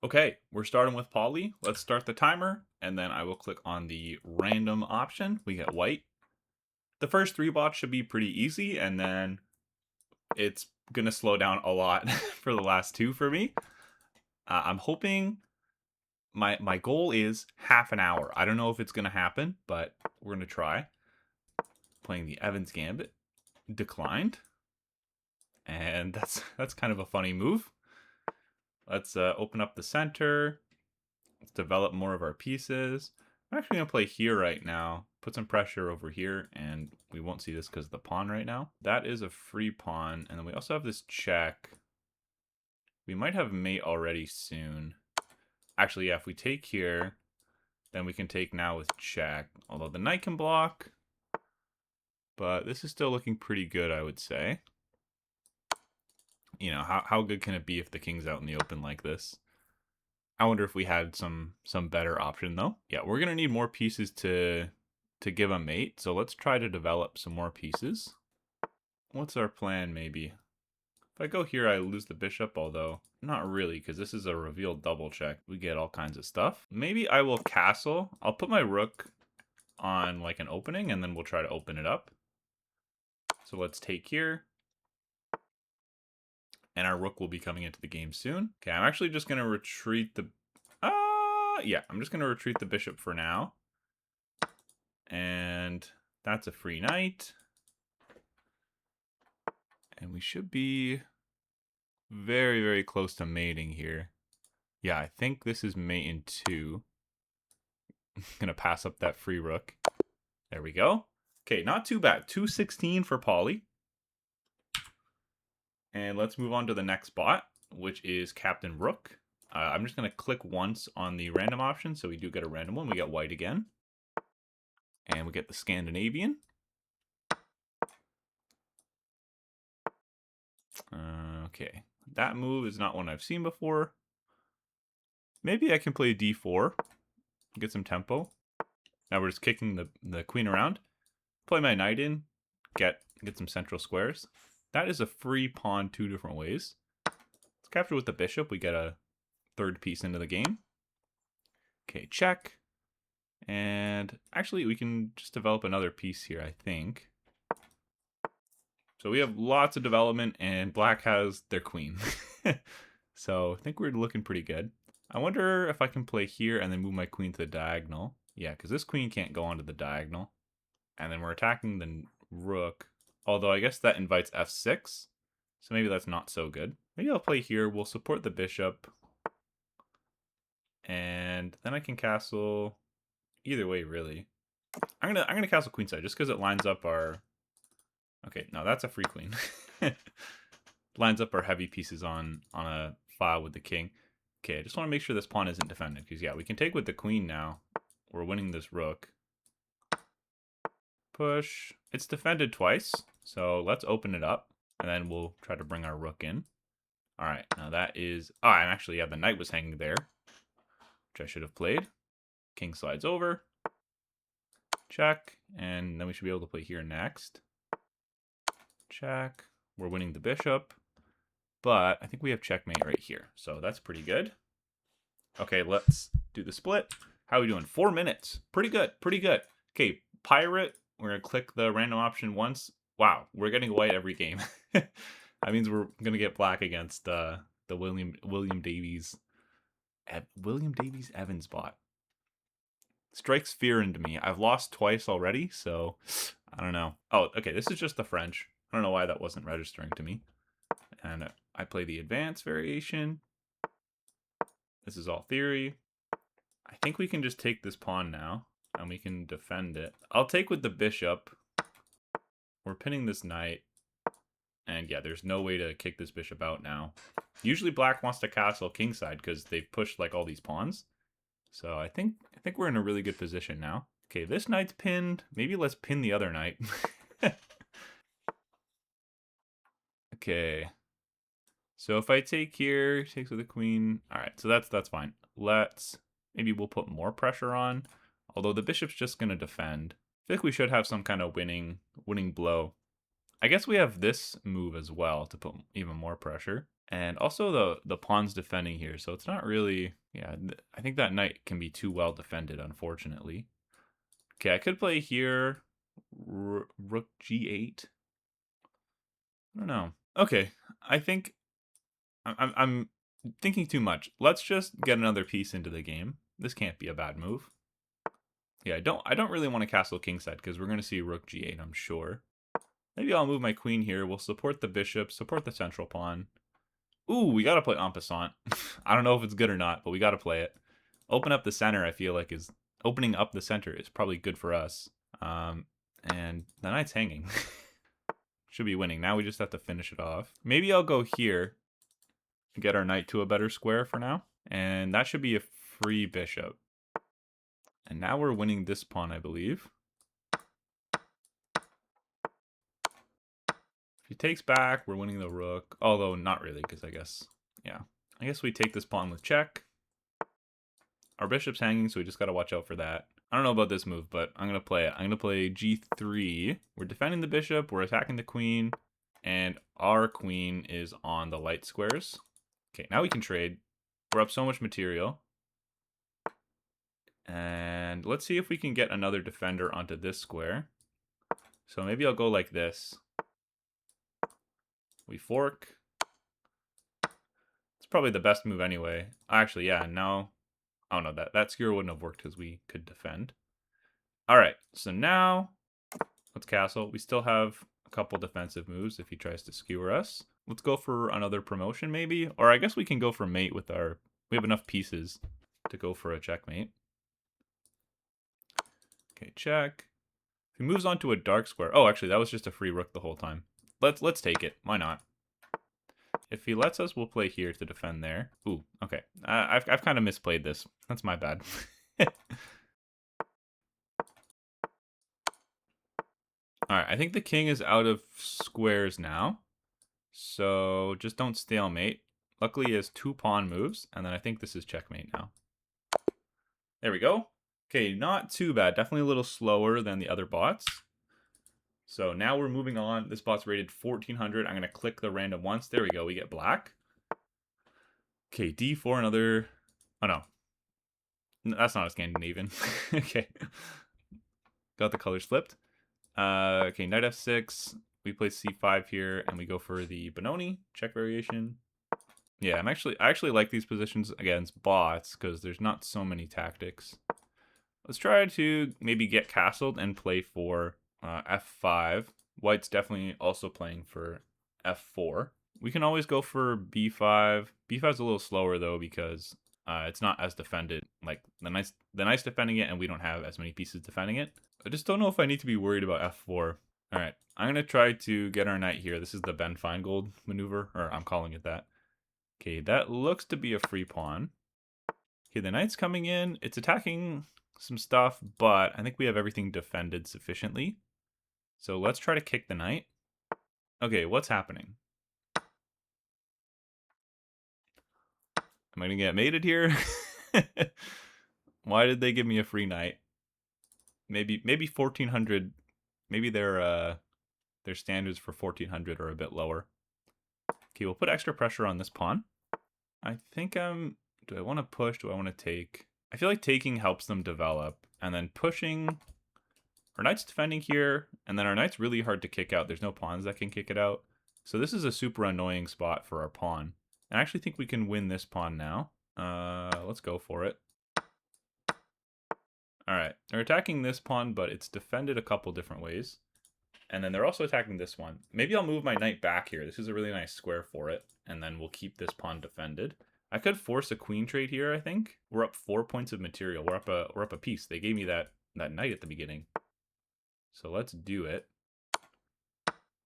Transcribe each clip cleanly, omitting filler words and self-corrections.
Okay, we're starting with poly. Let's start the timer, and then I will click on the random option. We get white. The first three bots should be pretty easy, and then it's gonna slow down a lot for the last two for me. I'm hoping my goal is half an hour. I don't know if it's gonna happen, but we're gonna try. Playing the Evans Gambit, declined, and that's kind of a funny move. Let's open up the center. Let's develop more of our pieces. I'm actually going to play here right now. Put some pressure over here, and we won't see this because of the pawn right now. That is a free pawn, and then we also have this check. We might have mate already soon. Actually, yeah, if we take here, then we can take now with check. Although the knight can block, but this is still looking pretty good, I would say. You know, how good can it be if the king's out in the open like this? I wonder if we had some better option though. Yeah, we're gonna need more pieces to give a mate. So let's try to develop some more pieces. What's our plan? Maybe if I go here, I lose the bishop. Although not really, because this is a revealed double check. We get all kinds of stuff. Maybe I will castle. I'll put my rook on like an opening, and then we'll try to open it up. So let's take here. And our rook will be coming into the game soon. Okay, I'm actually just going to retreat the... yeah, I'm just going to retreat the bishop for now. And that's a free knight. And we should be very, very close to mating here. Yeah, I think this is mate in 2. I'm going to pass up that free rook. There we go. Okay, not too bad. 216 for poly. And let's move on to the next bot, which is Captain Rook. I'm just going to click once on the random option, so we do get a random one. We get white again. And we get the Scandinavian. Okay, that move is not one I've seen before. Maybe I can play d4, get some tempo. Now we're just kicking the queen around. Play my knight in, get some central squares. That is a free pawn 2 different ways. Let's capture with the bishop. We get a third piece into the game. Okay, check. And actually, we can just develop another piece here, I think. So we have lots of development, and black has their queen. So I think we're looking pretty good. I wonder if I can play here and then move my queen to the diagonal. Yeah, because this queen can't go onto the diagonal. And then we're attacking the rook. Although I guess that invites f6. So maybe that's not so good. Maybe I'll play here. We'll support the bishop. And then I can castle either way, really. I'm gonna castle queenside just because it lines up our... Okay, no, that's a free queen. Lines up our heavy pieces on a file with the king. Okay, I just want to make sure this pawn isn't defended, because yeah, we can take with the queen now. We're winning this rook. Push. It's defended twice, so let's open it up, and then we'll try to bring our rook in. All right, now that is... Oh, and actually, yeah, the knight was hanging there, which I should have played. King slides over. Check, and then we should be able to play here next. Check. We're winning the bishop, but I think we have checkmate right here, so that's pretty good. Okay, let's do the split. How are we doing? 4 minutes. Pretty good, pretty good. Okay, pirate. We're going to click the random option once. Wow, we're getting white every game. That means we're going to get black against the William Davies. William Davies Evans bot. Strikes fear into me. I've lost twice already, so I don't know. Oh, okay, this is just the French. I don't know why that wasn't registering to me. And I play the advanced variation. This is all theory. I think we can just take this pawn now, and we can defend it. I'll take with the bishop. We're pinning this knight. And yeah, there's no way to kick this bishop out now. Usually black wants to castle kingside because they've pushed like all these pawns. So I think we're in a really good position now. Okay, this knight's pinned. Maybe let's pin the other knight. Okay. So if I take here, takes with the queen. All right, so that's fine. Maybe we'll put more pressure on. Although the bishop's just going to defend. I feel like we should have some kind of winning blow. I guess we have this move as well to put even more pressure. And also the pawn's defending here, so it's not really... Yeah, I think that knight can be too well defended, unfortunately. Okay, I could play here. Rook g8. I don't know. Okay, I think I'm thinking too much. Let's just get another piece into the game. This can't be a bad move. Yeah, I don't really want to castle kingside because we're going to see rook g8, I'm sure. Maybe I'll move my queen here. We'll support the bishop, support the central pawn. Ooh, we got to play en passant. I don't know if it's good or not, but we got to play it. Open up the center, I feel like, is... Opening up the center is probably good for us. And the knight's hanging. Should be winning. Now we just have to finish it off. Maybe I'll go here and get our knight to a better square for now. And that should be a free bishop. And now we're winning this pawn, I believe. If he takes back, we're winning the rook. Although, not really, because I guess... Yeah. I guess we take this pawn with check. Our bishop's hanging, so we just got to watch out for that. I don't know about this move, but I'm going to play it. I'm going to play g3. We're defending the bishop. We're attacking the queen. And our queen is on the light squares. Okay, now we can trade. We're up so much material. And let's see if we can get another defender onto this square. So maybe I'll go like this. We fork. It's probably the best move anyway. Actually, yeah, now... Oh no, that skewer wouldn't have worked because we could defend. Alright, so now let's castle. We still have a couple defensive moves if he tries to skewer us. Let's go for another promotion maybe. Or I guess we can go for mate with our... We have enough pieces to go for a checkmate. Okay, check. If he moves on to a dark square... Oh, actually, that was just a free rook the whole time. Let's take it. Why not? If he lets us, we'll play here to defend there. Ooh, okay. I've kind of misplayed this. That's my bad. Alright, I think the king is out of squares now. So just don't stalemate. Luckily, he has 2 pawn moves, and then I think this is checkmate now. There we go. Okay, not too bad. Definitely a little slower than the other bots. So now we're moving on. This bot's rated 1400. I'm going to click the random once. There we go. We get black. Okay, d4, another... Oh, no. That's not a Scandinavian. Okay. Got the colors flipped. Okay, knight f6. We play c5 here, and we go for the Benoni. Check variation. Yeah, I actually like these positions against bots, because there's not so many tactics. Let's try to maybe get castled and play for... f5. White's definitely also playing for f4. We can always go for b5. b5's a little slower though because it's not as defended. Like the knight's defending it, and we don't have as many pieces defending it. I just don't know if I need to be worried about f4. All right, I'm gonna try to get our knight here. This is the Ben Feingold maneuver, or I'm calling it that. Okay, that looks to be a free pawn. Okay, the knight's coming in. It's attacking some stuff, but I think we have everything defended sufficiently. So let's try to kick the knight. Okay, what's happening? Am I gonna get mated here? Why did they give me a free knight? Maybe 1400. Maybe their standards for 1400 are a bit lower. Okay, we'll put extra pressure on this pawn. I think do I want to push? Do I want to take? I feel like taking helps them develop, and then pushing. Our knight's defending here, and then our knight's really hard to kick out. There's no pawns that can kick it out. So this is a super annoying spot for our pawn. And I actually think we can win this pawn now. Let's go for it. Alright, they're attacking this pawn, but it's defended a couple different ways. And then they're also attacking this one. Maybe I'll move my knight back here. This is a really nice square for it. And then we'll keep this pawn defended. I could force a queen trade here, I think. We're up 4 points of material. We're up a piece. They gave me that knight at the beginning. So let's do it.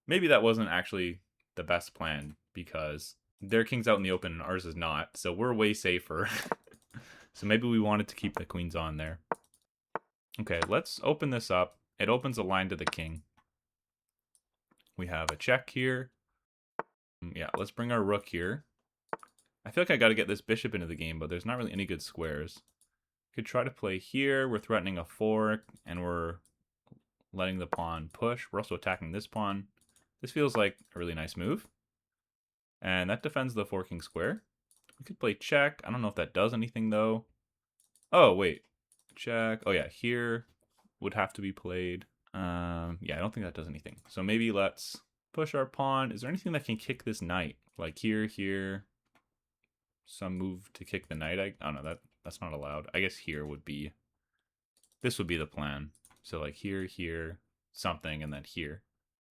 Maybe that wasn't actually the best plan because their king's out in the open and ours is not. So we're way safer. So maybe we wanted to keep the queens on there. Okay, let's open this up. It opens a line to the king. We have a check here. Yeah, let's bring our rook here. I feel like I got to get this bishop into the game, but there's not really any good squares. Could try to play here. We're threatening a fork, and we're letting the pawn push. We're also attacking this pawn. This feels like a really nice move. And that defends the forking square. We could play check. I don't know if that does anything, though. Oh, wait. Check. Oh, yeah. Here would have to be played. Yeah, I don't think that does anything. So maybe let's push our pawn. Is there anything that can kick this knight? Like here. Some move to kick the knight. I don't know. That's not allowed. I guess here would be... This would be the plan. So like here, something, and then here.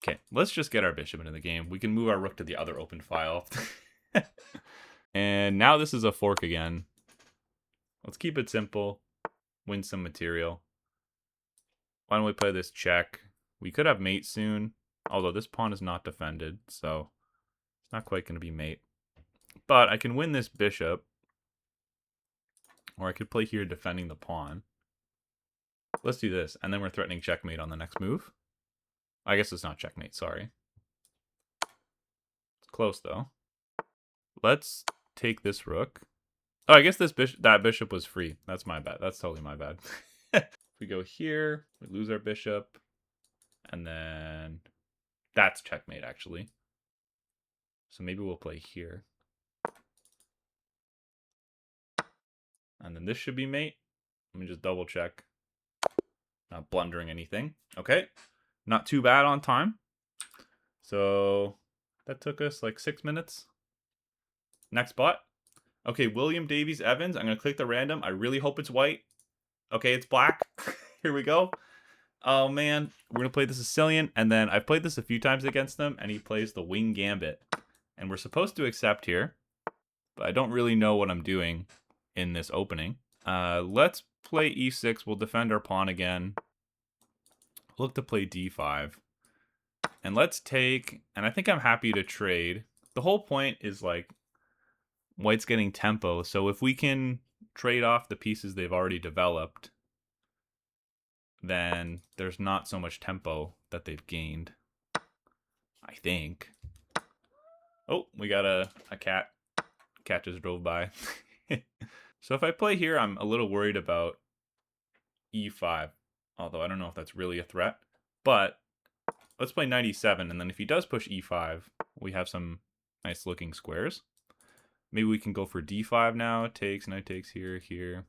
Okay, let's just get our bishop into the game. We can move our rook to the other open file. And now this is a fork again. Let's keep it simple. Win some material. Why don't we play this check? We could have mate soon. Although this pawn is not defended, so it's not quite going to be mate. But I can win this bishop. Or I could play here defending the pawn. Let's do this. And then we're threatening checkmate on the next move. I guess it's not checkmate, sorry. It's close, though. Let's take this rook. Oh, I guess that bishop was free. That's my bad. That's totally my bad. If we go here, we lose our bishop. And then that's checkmate, actually. So maybe we'll play here. And then this should be mate. Let me just double check. Not blundering anything. Okay. Not too bad on time. So that took us like 6 minutes. Next bot. Okay, William Davies Evans. I'm going to click the random. I really hope it's white. Okay, it's black. Here we go. Oh, man. We're going to play the Sicilian. And then I've played this a few times against him. And he plays the wing gambit. And we're supposed to accept here. But I don't really know what I'm doing in this opening. Let's play e6. We'll defend our pawn again. Look to play d5. And let's take... And I think I'm happy to trade. The whole point is like... White's getting tempo, so if we can trade off the pieces they've already developed, then there's not so much tempo that they've gained, I think. Oh, we got a cat. Cat just drove by. So if I play here, I'm a little worried about e5, although I don't know if that's really a threat. But let's play knight e7, and then if he does push e5, we have some nice looking squares. Maybe we can go for d5 now. Takes, knight takes here.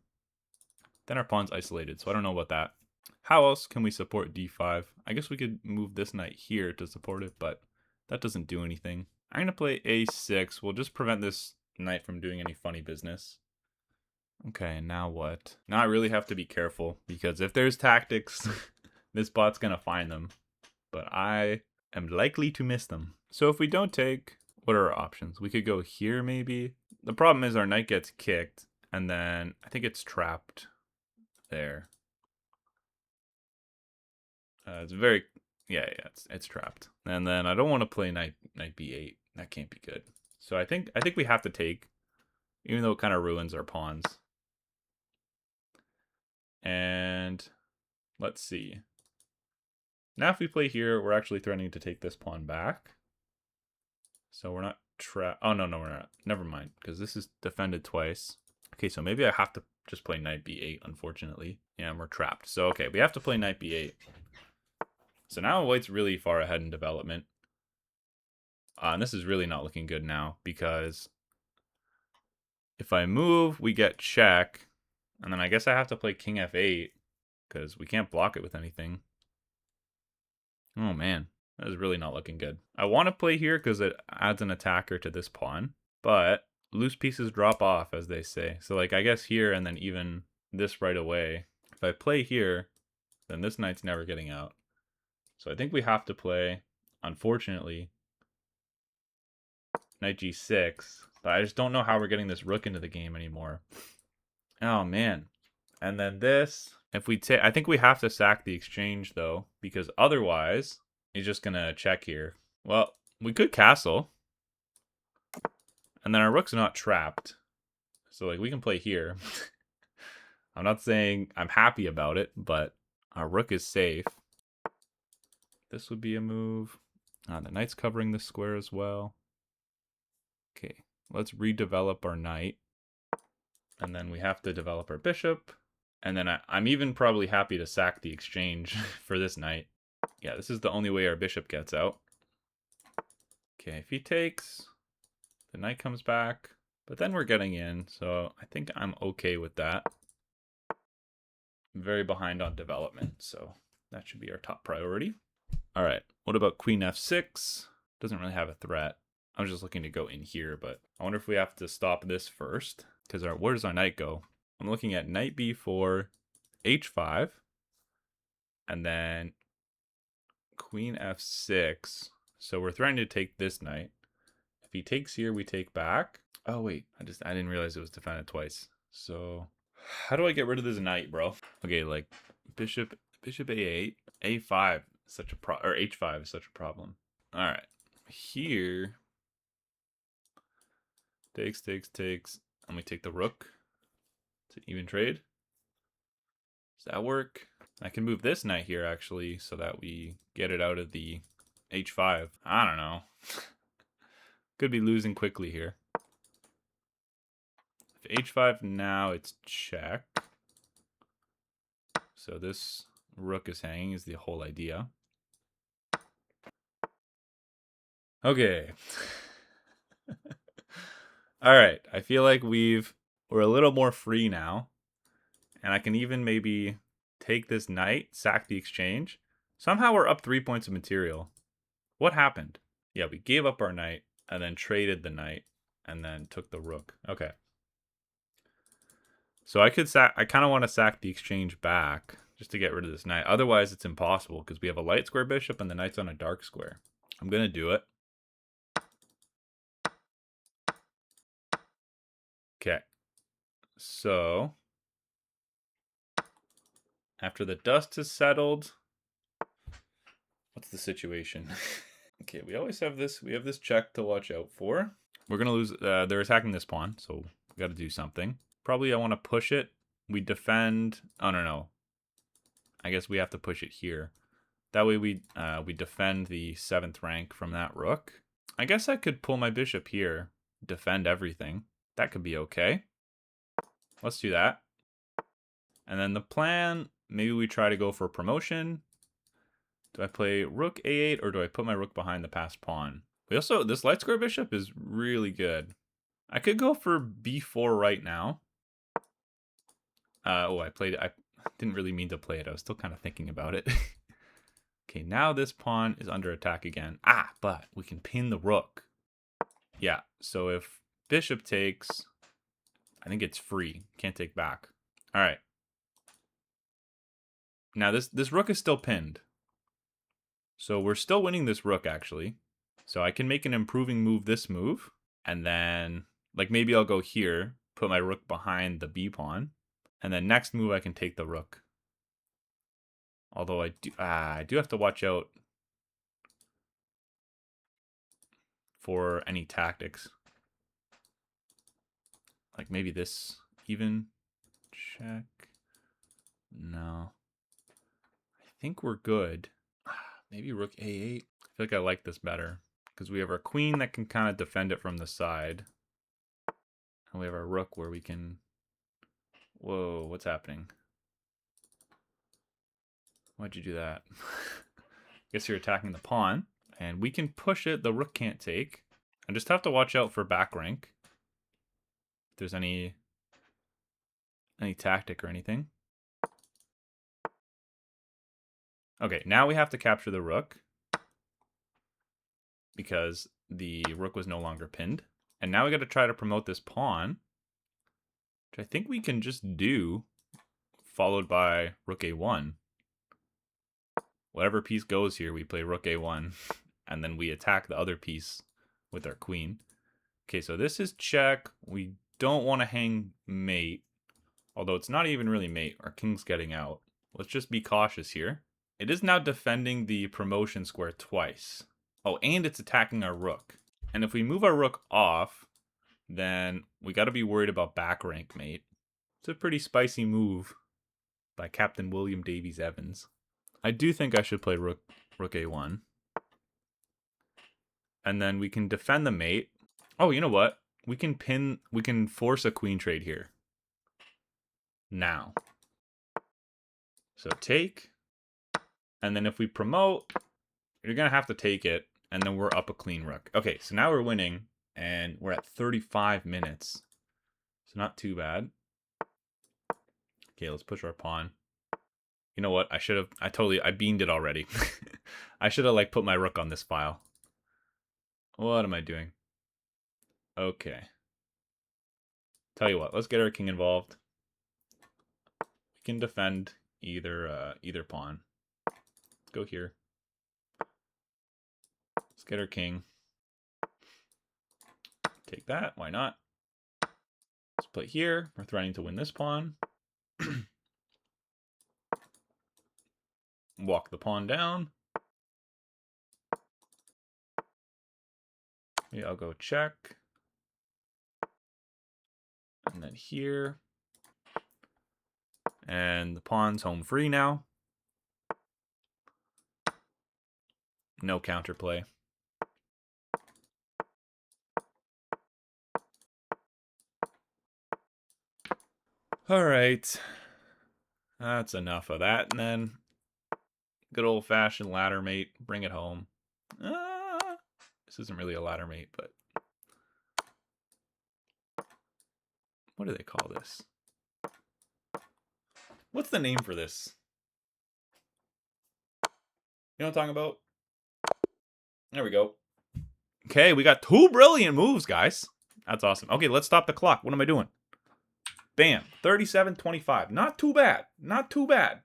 Then our pawn's isolated, so I don't know about that. How else can we support d5? I guess we could move this knight here to support it, but that doesn't do anything. I'm going to play a6. We'll just prevent this knight from doing any funny business. Okay, now what? Now I really have to be careful, because if there's tactics, this bot's going to find them. But I am likely to miss them. So if we don't take... What are our options? We could go here, maybe. The problem is our knight gets kicked, and then I think it's trapped there. It's very... Yeah, it's trapped. And then I don't want to play knight b8. That can't be good. So I think we have to take, even though it kind of ruins our pawns. And let's see. Now if we play here, we're actually threatening to take this pawn back. So we're not trapped. Oh, no, we're not. Never mind, because this is defended twice. Okay, so maybe I have to just play knight b8, unfortunately. Yeah, and we're trapped. So, okay, we have to play knight b8. So now white's really far ahead in development. And this is really not looking good now, because if I move, we get check. And then I guess I have to play king f8, because we can't block it with anything. Oh, man. That is really not looking good. I want to play here because it adds an attacker to this pawn. But loose pieces drop off, as they say. So, like, I guess here and then even this right away. If I play here, then this knight's never getting out. So I think we have to play, unfortunately, knight g6. But I just don't know how we're getting this rook into the game anymore. Oh, man. And then this. If we take... I think we have to sack the exchange, though. Because otherwise... He's just going to check here. Well, we could castle. And then our rook's not trapped. So, like, we can play here. I'm not saying I'm happy about it, but our rook is safe. This would be a move. The knight's covering this square as well. Okay, let's redevelop our knight. And then we have to develop our bishop. And then I'm even probably happy to sack the exchange for this knight. Yeah, this is the only way our bishop gets out. Okay, if he takes, the knight comes back, but then we're getting in, so I think I'm okay with that. I'm very behind on development, so that should be our top priority. All right, what about queen f6? Doesn't really have a threat. I was just looking to go in here, but I wonder if we have to stop this first, because where does our knight go? I'm looking at knight b4, h5, and then queen f6. So we're threatening to take this knight. If he takes here, we take back. Oh wait, I didn't realize it was defended twice. So how do I get rid of this knight, bro? Okay, like bishop a8, a5 is such a or h5 is such a problem. All right, here takes, and we take the rook to even trade. Does that work? I can move this knight here actually, so that we get it out of the h5. I don't know. Could be losing quickly here. If h5 now, it's check. So this rook is hanging is the whole idea. Okay. All right. I feel like we're a little more free now. And I can even maybe take this knight, sack the exchange. Somehow we're up 3 points of material. What happened? Yeah, we gave up our knight and then traded the knight and then took the rook. Okay. So I kind of want to sack the exchange back just to get rid of this knight. Otherwise, it's impossible because we have a light square bishop and the knight's on a dark square. I'm going to do it. Okay. So after the dust has settled, what's the situation? Okay, we always have this. We have this check to watch out for. We're going to lose. They're attacking this pawn, so we got to do something. Probably I want to push it. We defend. Oh, no. I guess we have to push it here. That way we defend the 7th rank from that rook. I guess I could pull my bishop here, defend everything. That could be okay. Let's do that. And then the plan, maybe we try to go for promotion. Do I play rook a8 or do I put my rook behind the passed pawn? We also, this light square bishop is really good. I could go for b4 right now. I didn't really mean to play it. I was still kind of thinking about it. Okay, now this pawn is under attack again. But we can pin the rook. Yeah, so if bishop takes, I think it's free. Can't take back. All right. Now this rook is still pinned. So we're still winning this rook, actually. So I can make an improving move this move. And then, like, maybe I'll go here, put my rook behind the b pawn. And then next move, I can take the rook. Although I do have to watch out for any tactics. Like maybe this even check. No. I think we're good. Maybe rook a8. I feel like I like this better because we have our queen that can kind of defend it from the side. And we have our rook where we can... Whoa, what's happening? Why'd you do that? Guess you're attacking the pawn. And we can push it. The rook can't take. I just have to watch out for back rank. If there's any tactic or anything. Okay, now we have to capture the rook. Because the rook was no longer pinned. And now we got to try to promote this pawn. Which I think we can just do. Followed by rook a1. Whatever piece goes here, we play rook a1. And then we attack the other piece with our queen. Okay, so this is check. We don't want to hang mate. Although it's not even really mate. Our king's getting out. Let's just be cautious here. It is now defending the promotion square twice. Oh, and it's attacking our rook. And if we move our rook off, then we got to be worried about back rank mate. It's a pretty spicy move by Captain William Davies Evans. I do think I should play rook a1. And then we can defend the mate. Oh, you know what? We can force a queen trade here. Now. So take. And then if we promote, you're going to have to take it. And then we're up a clean rook. Okay, so now we're winning, and we're at 35 minutes. So not too bad. Okay, let's push our pawn. You know what? I beamed it already. I should have, like, put my rook on this file. What am I doing? Okay. Tell you what, let's get our king involved. We can defend either pawn. Let's go here. Let's get our king. Take that, why not? Let's play here. We're threatening to win this pawn. Walk the pawn down. Yeah, I'll go check. And then here. And the pawn's home free now. No counterplay. All right. That's enough of that. And then good old-fashioned ladder mate. Bring it home. This isn't really a ladder mate, but what do they call this? What's the name for this? You know what I'm talking about? There we go. Okay, we got 2 brilliant moves, guys. That's awesome. Okay, let's stop the clock. What am I doing? Bam. 37-25. Not too bad. Not too bad.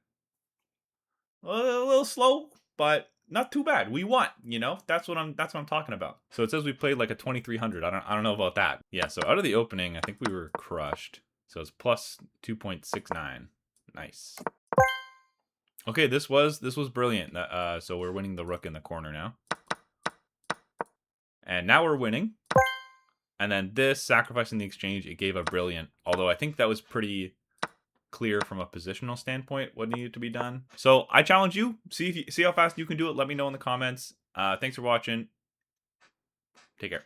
A little slow, but not too bad. We won, you know? That's what I'm talking about. So it says we played like a 2300. I don't know about that. Yeah, so out of the opening, I think we were crushed. So it's plus 2.69. Nice. Okay, this was brilliant. So we're winning the rook in the corner now. And now we're winning. And then this, sacrificing the exchange, it gave a brilliant. Although I think that was pretty clear from a positional standpoint what needed to be done. So I challenge you. See how fast you can do it. Let me know in the comments. Thanks for watching. Take care.